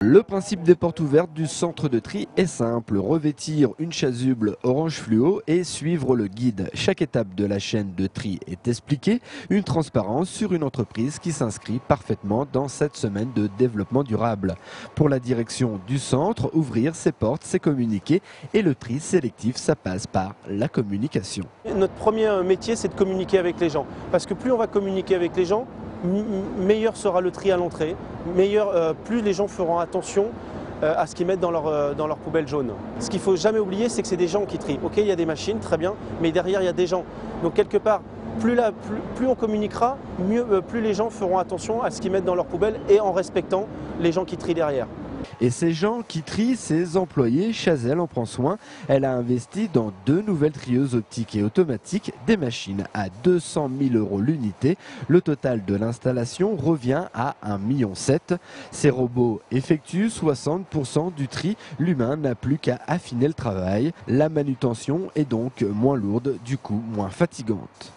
Le principe des portes ouvertes du centre de tri est simple, revêtir une chasuble orange fluo et suivre le guide. Chaque étape de la chaîne de tri est expliquée, une transparence sur une entreprise qui s'inscrit parfaitement dans cette semaine de développement durable. Pour la direction du centre, ouvrir ses portes, c'est communiquer et le tri sélectif, ça passe par la communication. Notre premier métier, c'est de communiquer avec les gens, parce que plus on va communiquer avec les gens, meilleur sera le tri à l'entrée, plus les gens feront attention à ce qu'ils mettent dans leur poubelle jaune. Ce qu'il ne faut jamais oublier, c'est que c'est des gens qui trient. Ok, il y a des machines, très bien, mais derrière, il y a des gens. Donc quelque part, plus on communiquera, plus les gens feront attention à ce qu'ils mettent dans leur poubelle et en respectant les gens qui trient derrière. Et ces gens qui trient, ses employés, Chazelle en prend soin. Elle a investi dans 2 nouvelles trieuses optiques et automatiques, des machines à 200 000 € l'unité. Le total de l'installation revient à 1,7 million. Ces robots effectuent 60% du tri. L'humain n'a plus qu'à affiner le travail. La manutention est donc moins lourde, du coup moins fatigante.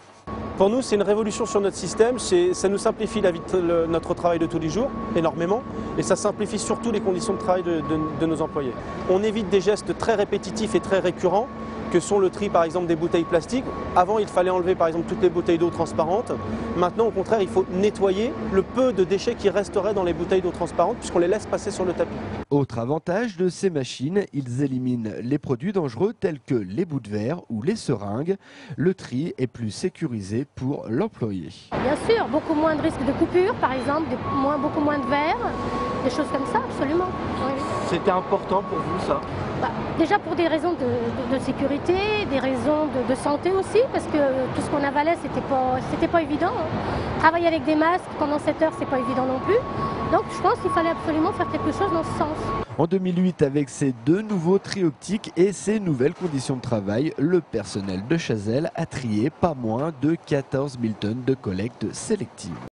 Pour nous, c'est une révolution sur notre système, ça nous simplifie notre travail de tous les jours, énormément, et ça simplifie surtout les conditions de travail de nos employés. On évite des gestes très répétitifs et très récurrents, que sont le tri par exemple des bouteilles plastiques. Avant, il fallait enlever par exemple toutes les bouteilles d'eau transparentes. Maintenant, au contraire, il faut nettoyer le peu de déchets qui resteraient dans les bouteilles d'eau transparentes puisqu'on les laisse passer sur le tapis. Autre avantage de ces machines, ils éliminent les produits dangereux tels que les bouts de verre ou les seringues. Le tri est plus sécurisé pour l'employé. Bien sûr, beaucoup moins de risques de coupure par exemple, beaucoup moins de verre, des choses comme ça, absolument. Oui. C'était important pour vous ça? Déjà pour des raisons de sécurité, des raisons de santé aussi, parce que tout ce qu'on avalait, c'était pas évident. Travailler avec des masques pendant 7 heures, c'est pas évident non plus. Donc je pense qu'il fallait absolument faire quelque chose dans ce sens. En 2008, avec ces 2 nouveaux tri optiques et ces nouvelles conditions de travail, le personnel de Chazelle a trié pas moins de 14 000 tonnes de collecte sélective.